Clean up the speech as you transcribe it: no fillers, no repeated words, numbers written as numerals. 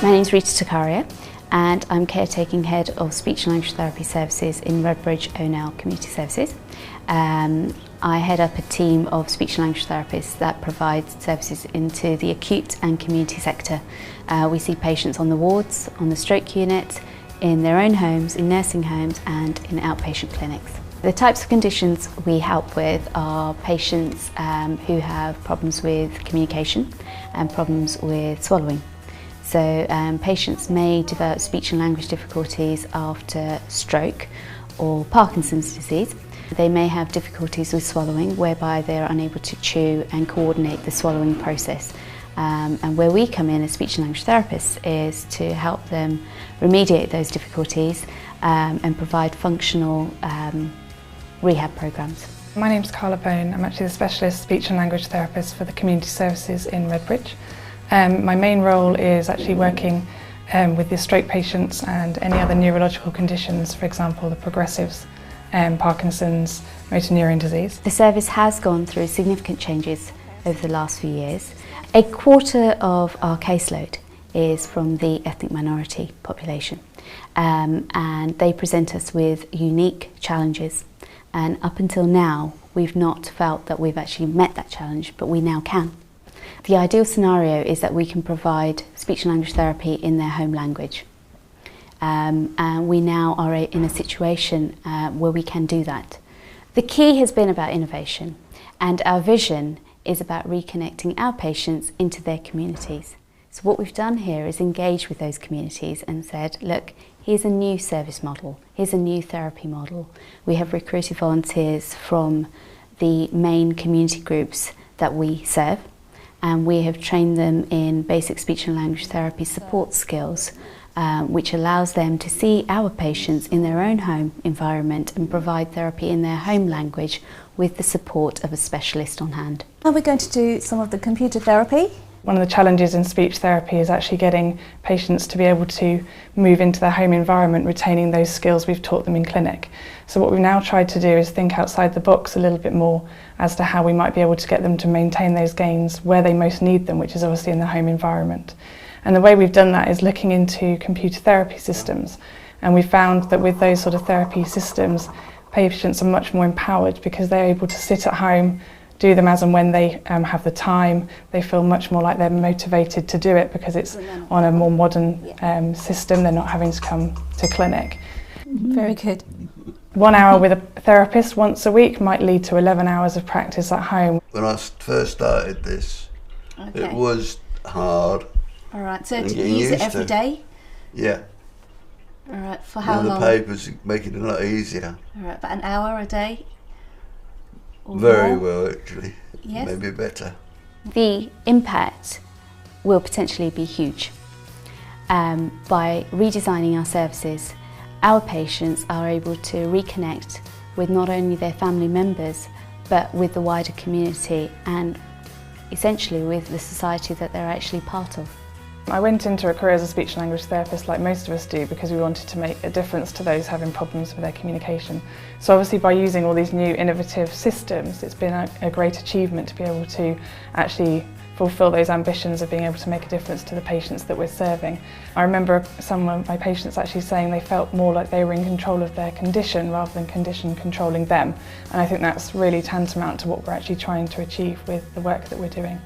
My name is Rita Takaria and I'm caretaking head of speech and language therapy services in Redbridge Onell Community Services. I head up a team of speech and language therapists that provide services into the acute and community sector. We see patients on the wards, on the stroke unit, in their own homes, in nursing homes and in outpatient clinics. The types of conditions we help with are patients who have problems with communication and problems with swallowing. So patients may develop speech and language difficulties after stroke or Parkinson's disease. They may have difficulties with swallowing whereby they're unable to chew and coordinate the swallowing process. And where we come in as speech and language therapists is to help them remediate those difficulties and provide functional rehab programs. My name's Carla Bone. I'm actually the specialist speech and language therapist for the community services in Redbridge. My main role is actually working with the stroke patients and any other neurological conditions, for example the progressives, Parkinson's, motor neuron disease. The service has gone through significant changes over the last few years. A quarter of our caseload is from the ethnic minority population and they present us with unique challenges, and up until now we've not felt that we've actually met that challenge, but we now can. The ideal scenario is that we can provide speech and language therapy in their home language. And we now are in a situation where we can do that. The key has been about innovation, and our vision is about reconnecting our patients into their communities. So what we've done here is engage with those communities and said, look, here's a new service model, here's a new therapy model. We have recruited volunteers from the main community groups that we serve, and we have trained them in basic speech and language therapy support skills, which allows them to see our patients in their own home environment and provide therapy in their home language with the support of a specialist on hand. Now we're going to do some of the computer therapy. One of the challenges in speech therapy is actually getting patients to be able to move into their home environment, retaining those skills we've taught them in clinic. So what we've now tried to do is think outside the box a little bit more as to how we might be able to get them to maintain those gains where they most need them, which is obviously in the home environment. And the way we've done that is looking into computer therapy systems. And we found that with those sort of therapy systems, patients are much more empowered because they're able to sit at home, do them as and when they have the time. They feel much more like they're motivated to do it because it's on a more modern system. They're not having to come to clinic. Very good. 1 hour with a therapist once a week might lead to 11 hours of practice at home. When I first started this, it was hard. All right, so do you use it every day? Yeah. All right, for how long? The papers make it a lot easier. All right, about an hour a day? Or Very more? well, actually. Yes. Maybe better. The impact will potentially be huge. By redesigning our services, our patients are able to reconnect with not only their family members, but with the wider community and essentially with the society that they're actually part of. I went into a career as a speech and language therapist like most of us do because we wanted to make a difference to those having problems with their communication. So obviously by using all these new innovative systems, it's been a great achievement to be able to actually fulfil those ambitions of being able to make a difference to the patients that we're serving. I remember some of my patients actually saying they felt more like they were in control of their condition rather than condition controlling them. And I think that's really tantamount to what we're actually trying to achieve with the work that we're doing.